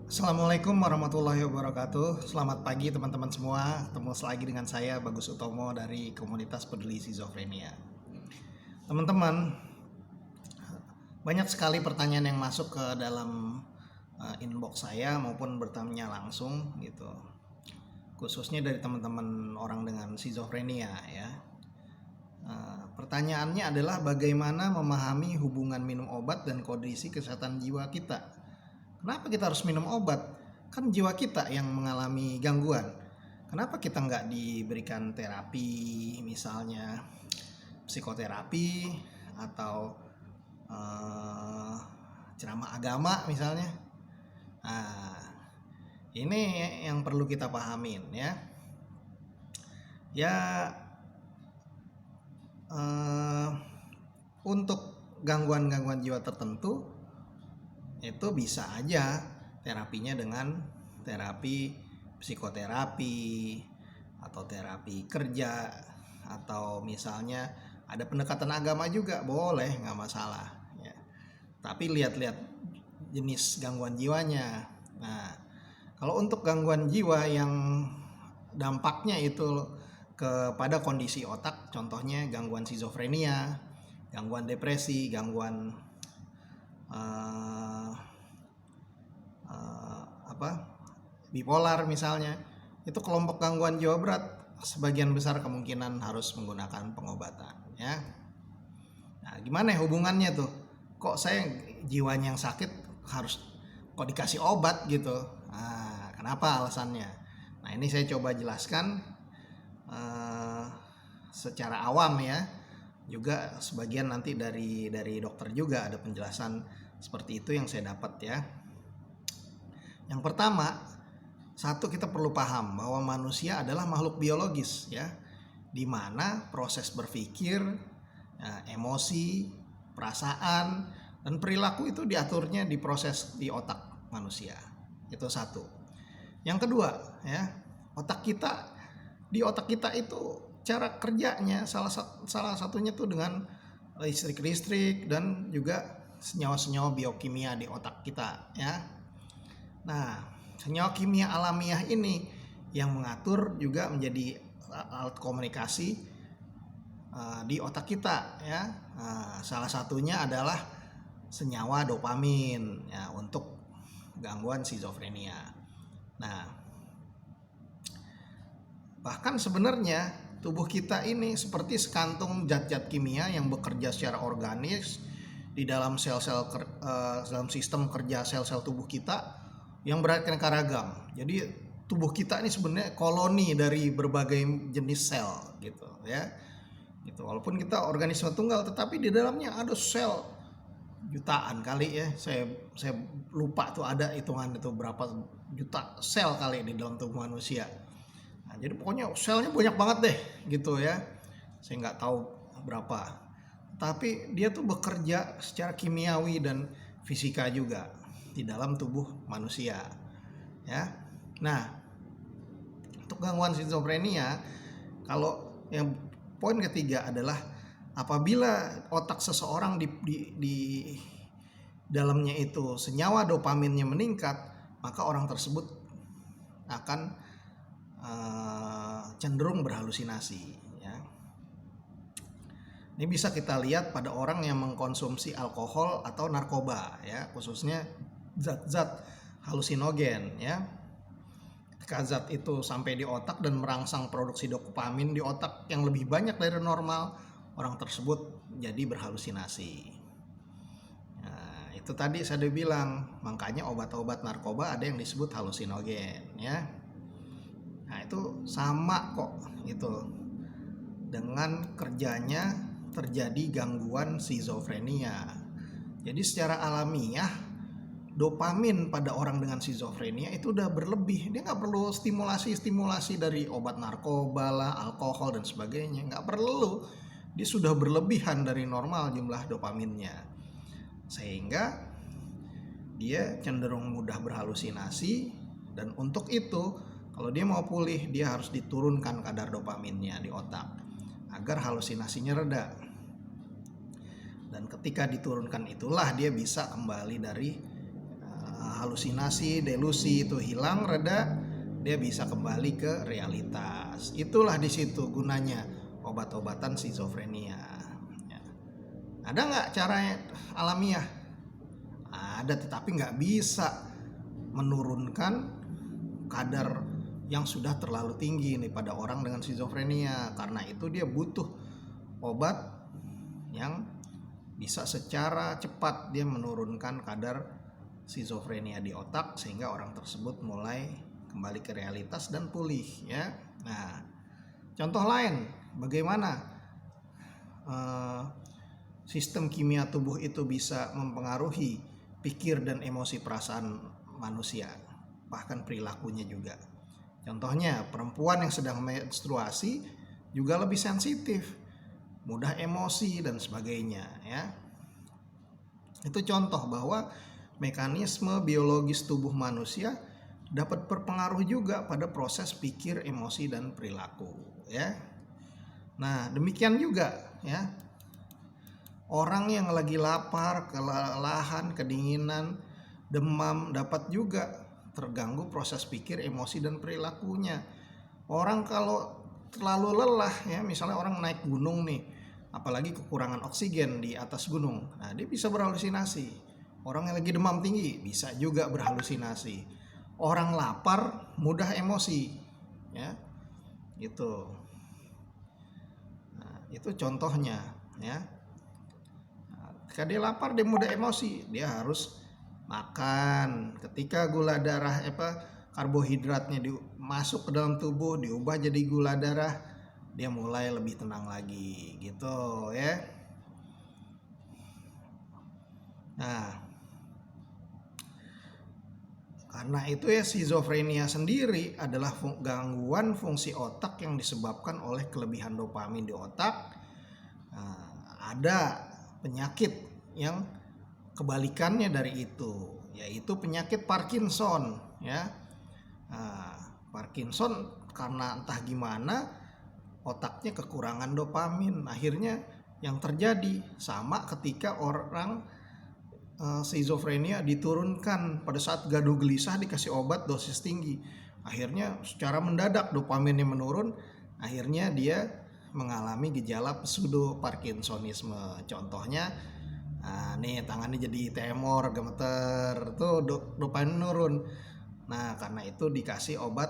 Assalamualaikum warahmatullahi wabarakatuh. Selamat pagi teman-teman semua. Ketemu lagi dengan saya Bagus Utomo dari komunitas peduli skizofrenia. Teman-teman, banyak sekali pertanyaan yang masuk ke dalam inbox saya maupun bertanya langsung gitu. Khususnya dari teman-teman orang dengan skizofrenia ya. Pertanyaannya adalah bagaimana memahami hubungan minum obat dan kondisi kesehatan jiwa kita. Kenapa kita harus minum obat? Kan jiwa kita yang mengalami gangguan. Kenapa kita nggak diberikan terapi, misalnya psikoterapi atau ceramah agama misalnya? Nah, ini yang perlu kita pahamin ya. Untuk gangguan-gangguan jiwa tertentu itu bisa aja terapinya dengan terapi psikoterapi atau terapi kerja, atau misalnya ada pendekatan agama juga boleh, nggak masalah ya. Tapi lihat-lihat jenis gangguan jiwanya. Nah, kalau untuk gangguan jiwa yang dampaknya itu kepada kondisi otak, contohnya gangguan skizofrenia, gangguan depresi, gangguan bipolar misalnya, itu kelompok gangguan jiwa berat, sebagian besar kemungkinan harus menggunakan pengobatan ya. Nah, gimana ya hubungannya tuh? Kok saya jiwanya yang sakit harus kok dikasih obat gitu? Nah, kenapa alasannya? Nah, ini saya coba jelaskan secara awam ya. Juga sebagian nanti dari dokter juga ada penjelasan seperti itu yang saya dapat ya. Yang pertama, satu, kita perlu paham bahwa manusia adalah makhluk biologis ya, di mana proses berpikir, emosi, perasaan, dan perilaku itu diaturnya di proses di otak manusia. Itu satu. Yang kedua ya, di otak kita itu cara kerjanya salah satunya tuh dengan listrik dan juga senyawa-senyawa biokimia di otak kita ya. Nah, senyawa kimia alamiah ini yang mengatur juga menjadi alat komunikasi di otak kita ya. Salah satunya adalah senyawa dopamin ya untuk gangguan skizofrenia. Nah, bahkan sebenarnya tubuh kita ini seperti sekantung zat-zat kimia yang bekerja secara organis di dalam dalam sistem kerja sel-sel tubuh kita yang beraneka ragam. Jadi tubuh kita ini sebenarnya koloni dari berbagai jenis sel gitu ya. Gitu. Walaupun kita organisme tunggal, tetapi di dalamnya ada sel jutaan kali ya. Saya lupa tuh ada hitungan itu berapa juta sel kali di dalam tubuh manusia. Nah, jadi pokoknya selnya banyak banget deh gitu ya. Saya nggak tahu berapa. Tapi dia tuh bekerja secara kimiawi dan fisika juga di dalam tubuh manusia ya. Nah, untuk gangguan skizofrenia, kalau yang poin ketiga adalah apabila otak seseorang di dalamnya itu senyawa dopaminnya meningkat, maka orang tersebut akan cenderung berhalusinasi ya. Ini bisa kita lihat pada orang yang mengkonsumsi alkohol atau narkoba ya, khususnya zat-zat halusinogen ya. Ketika zat itu sampai di otak dan merangsang produksi dopamin di otak yang lebih banyak dari normal, orang tersebut jadi berhalusinasi. Nah, itu tadi saya udah bilang, makanya obat-obat narkoba ada yang disebut halusinogen ya. Nah, itu sama kok gitu dengan kerjanya terjadi gangguan skizofrenia. Jadi secara alamiah dopamin pada orang dengan skizofrenia itu udah berlebih. Dia nggak perlu stimulasi dari obat narkoba lah, alkohol dan sebagainya, nggak perlu. Dia sudah berlebihan dari normal jumlah dopaminnya, sehingga dia cenderung mudah berhalusinasi. Dan untuk itu, kalau dia mau pulih, dia harus diturunkan kadar dopaminnya di otak agar halusinasinya reda. Dan ketika diturunkan itulah dia bisa kembali dari halusinasi, delusi itu hilang, reda, dia bisa kembali ke realitas. Itulah di situ gunanya obat-obatan skizofrenia. Ya. Ada nggak caranya alamiah? Ada, tetapi nggak bisa menurunkan kadar yang sudah terlalu tinggi nih pada orang dengan skizofrenia. Karena itu dia butuh obat yang bisa secara cepat dia menurunkan kadar skizofrenia di otak sehingga orang tersebut mulai kembali ke realitas dan pulih ya. Nah, contoh lain bagaimana sistem kimia tubuh itu bisa mempengaruhi pikir dan emosi perasaan manusia, bahkan perilakunya juga. Contohnya perempuan yang sedang menstruasi juga lebih sensitif, mudah emosi dan sebagainya ya. Itu contoh bahwa mekanisme biologis tubuh manusia dapat berpengaruh juga pada proses pikir, emosi dan perilaku ya. Nah, demikian juga ya. Orang yang lagi lapar, kelelahan, kedinginan, demam dapat juga terganggu proses pikir, emosi dan perilakunya. Orang kalau terlalu lelah ya, misalnya orang naik gunung nih, apalagi kekurangan oksigen di atas gunung, nah dia bisa berhalusinasi. Orang yang lagi demam tinggi bisa juga berhalusinasi. Orang lapar mudah emosi ya, gitu. Nah, itu contohnya ya. Nah, ketika dia lapar dia mudah emosi, dia harus makan. Ketika gula darah karbohidratnya masuk ke dalam tubuh, diubah jadi gula darah, dia mulai lebih tenang lagi gitu ya. Nah, karena itu ya skizofrenia sendiri adalah gangguan fungsi otak yang disebabkan oleh kelebihan dopamin di otak. Nah, ada penyakit yang kebalikannya dari itu, yaitu penyakit Parkinson ya. Nah, Parkinson karena entah gimana otaknya kekurangan dopamin, akhirnya yang terjadi sama ketika orang skizofrenia diturunkan pada saat gaduh gelisah dikasih obat dosis tinggi, akhirnya secara mendadak dopaminnya menurun, akhirnya dia mengalami gejala pseudo Parkinsonisme. Contohnya nih tangannya jadi tremor, gemeter, tuh dopamin menurun. Nah, karena itu dikasih obat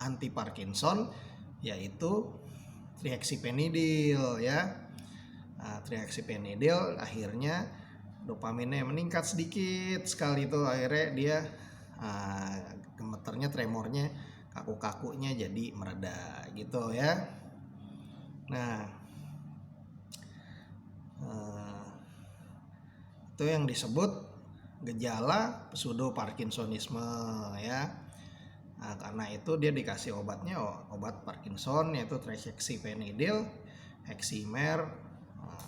anti Parkinson yaitu trihexyphenidyl ya. Nah, trihexyphenidyl akhirnya dopaminnya meningkat sedikit sekali, itu akhirnya dia gemeternya, tremornya, kaku-kakunya jadi mereda gitu ya. Nah, itu yang disebut gejala pseudo Parkinsonisme ya. Nah, karena itu dia dikasih obatnya obat Parkinson yaitu trihexyphenidyl, Heximer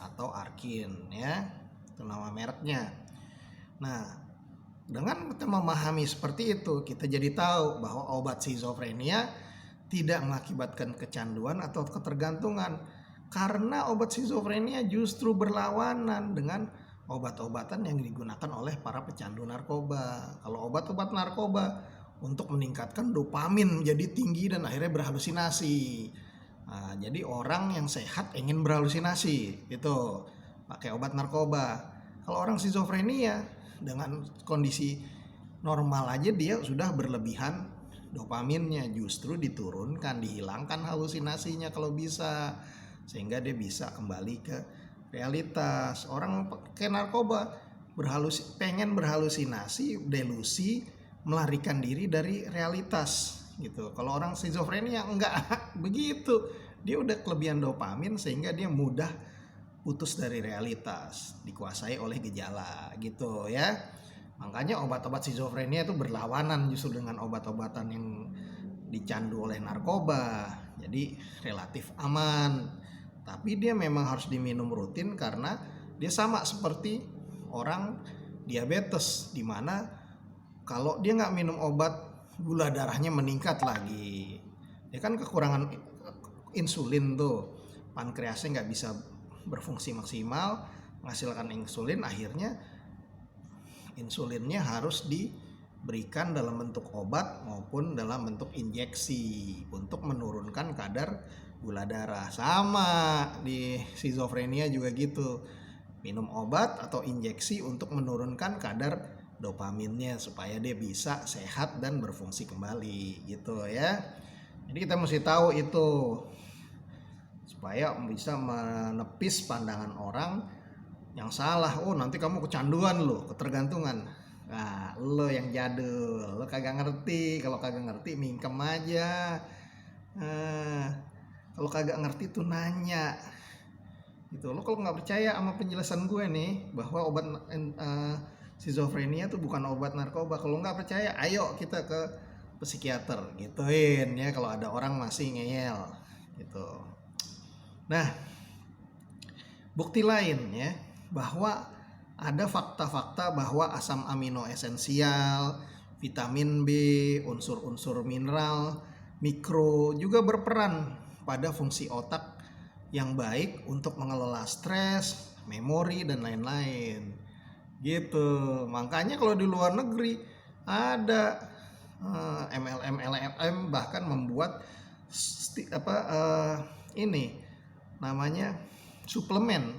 atau Arkin ya, itu nama mereknya. Nah, dengan kita memahami seperti itu, kita jadi tahu bahwa obat skizofrenia tidak mengakibatkan kecanduan atau ketergantungan, karena obat skizofrenia justru berlawanan dengan obat-obatan yang digunakan oleh para pecandu narkoba. Kalau obat-obat narkoba untuk meningkatkan dopamin menjadi tinggi dan akhirnya berhalusinasi. Nah, jadi orang yang sehat ingin berhalusinasi itu pakai obat narkoba. Kalau orang skizofrenia dengan kondisi normal aja dia sudah berlebihan dopaminnya, justru diturunkan, dihilangkan halusinasinya kalau bisa, sehingga dia bisa kembali ke realitas. Orang pakai narkoba pengen berhalusinasi, delusi, melarikan diri dari realitas gitu. Kalau orang skizofrenia enggak begitu, dia udah kelebihan dopamin sehingga dia mudah putus dari realitas, dikuasai oleh gejala gitu ya. Makanya obat-obat skizofrenia itu berlawanan justru dengan obat-obatan yang dicandu oleh narkoba, jadi relatif aman. Tapi dia memang harus diminum rutin karena dia sama seperti orang diabetes, dimana kalau dia nggak minum obat gula darahnya meningkat lagi. Dia kan kekurangan insulin tuh, pankreasnya nggak bisa berfungsi maksimal menghasilkan insulin, akhirnya insulinnya harus berikan dalam bentuk obat maupun dalam bentuk injeksi untuk menurunkan kadar gula darah. Sama di skizofrenia juga gitu, minum obat atau injeksi untuk menurunkan kadar dopaminnya supaya dia bisa sehat dan berfungsi kembali gitu ya. Jadi kita mesti tahu itu supaya bisa menepis pandangan orang yang salah. Oh, nanti kamu kecanduan lo, ketergantungan. Nah, lo yang jadul, lo kagak ngerti. Kalau kagak ngerti mingkem aja. Kalau kagak ngerti tuh nanya. Gitu. Lo kalau nggak percaya sama penjelasan gue nih bahwa obat skizofrenia tuh bukan obat narkoba. Kalau nggak percaya, ayo kita ke psikiater gituin ya kalau ada orang masih ngeyel gitu. Nah, bukti lain ya bahwa ada fakta-fakta bahwa asam amino esensial, vitamin B, unsur-unsur mineral, mikro juga berperan pada fungsi otak yang baik untuk mengelola stres, memori dan lain-lain. Gitu. Makanya kalau di luar negeri ada MLM bahkan membuat ini namanya suplemen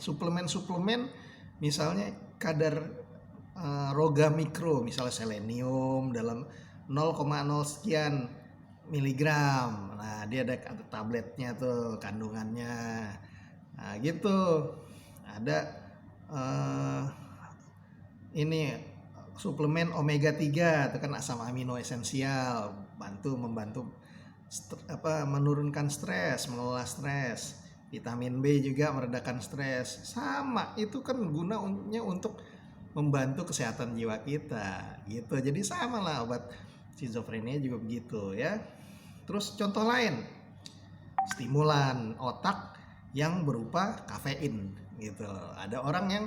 misalnya kadar roga mikro, misalnya selenium dalam 0,0 sekian miligram. Nah, dia ada tabletnya tuh kandungannya. Nah, gitu. Ada ini suplemen omega 3 itu kan asam amino esensial, membantu menurunkan stres, mengelola stres. Vitamin B juga meredakan stres. Sama, itu kan gunanya untuk membantu kesehatan jiwa kita gitu. Jadi sama lah obat skizofrenia juga begitu ya. Terus contoh lain, stimulan otak yang berupa kafein gitu. Ada orang yang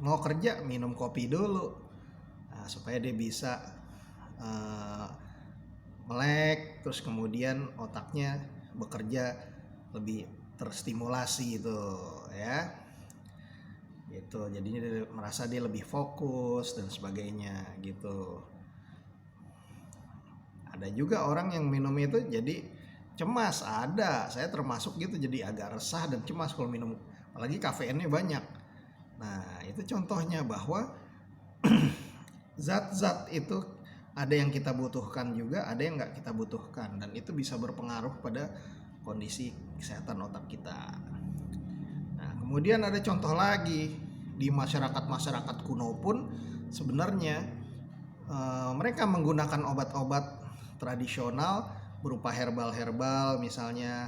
mau kerja minum kopi dulu, nah, supaya dia bisa melek, terus kemudian otaknya bekerja lebih terstimulasi itu ya gitu. Jadinya dia merasa dia lebih fokus dan sebagainya gitu. Ada juga orang yang minum itu jadi cemas, ada, saya termasuk gitu, jadi agak resah dan cemas kalau minum, apalagi kafeinnya banyak. Nah, itu contohnya bahwa zat-zat itu ada yang kita butuhkan juga, ada yang nggak kita butuhkan, dan itu bisa berpengaruh pada kondisi kesehatan otak kita. Nah, kemudian ada contoh lagi di masyarakat kuno pun sebenarnya mereka menggunakan obat-obat tradisional berupa herbal misalnya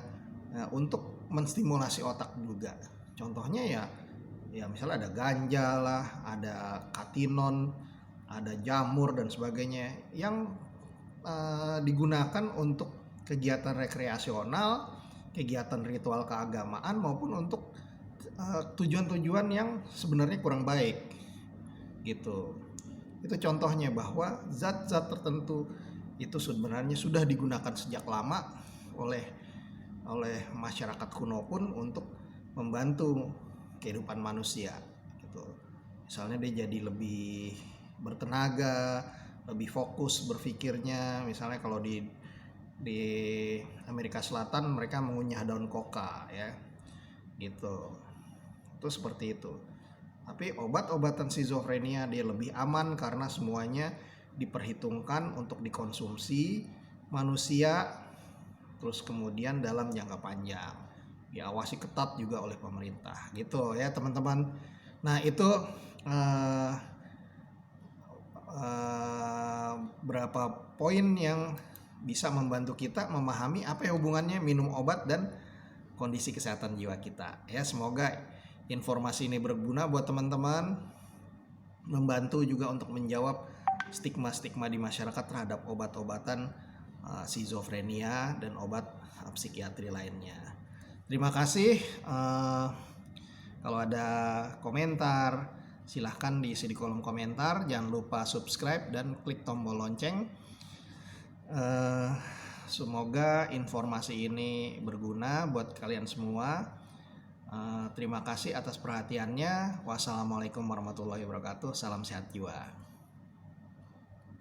untuk menstimulasi otak juga. Contohnya ya misalnya ada ganja lah, ada katinon, ada jamur dan sebagainya yang digunakan untuk kegiatan rekreasional, kegiatan ritual keagamaan maupun untuk tujuan-tujuan yang sebenarnya kurang baik gitu. Itu contohnya bahwa zat-zat tertentu itu sebenarnya sudah digunakan sejak lama oleh masyarakat kuno pun untuk membantu kehidupan manusia gitu. Misalnya dia jadi lebih bertenaga, lebih fokus berpikirnya. Misalnya kalau di Amerika Selatan mereka mengunyah daun koka ya gitu. Itu seperti itu. Tapi obat-obatan skizofrenia dia lebih aman karena semuanya diperhitungkan untuk dikonsumsi manusia, terus kemudian dalam jangka panjang, diawasi ketat juga oleh pemerintah gitu ya teman-teman. Nah, itu berapa poin yang bisa membantu kita memahami apa hubungannya minum obat dan kondisi kesehatan jiwa kita ya. Semoga informasi ini berguna buat teman-teman, membantu juga untuk menjawab stigma-stigma di masyarakat terhadap obat-obatan skizofrenia dan obat psikiatri lainnya. Terima kasih. Kalau ada komentar silahkan diisi di kolom komentar. Jangan lupa subscribe dan klik tombol lonceng. Semoga informasi ini berguna buat kalian semua. Terima kasih atas perhatiannya. Wassalamualaikum warahmatullahi wabarakatuh. Salam sehat jiwa.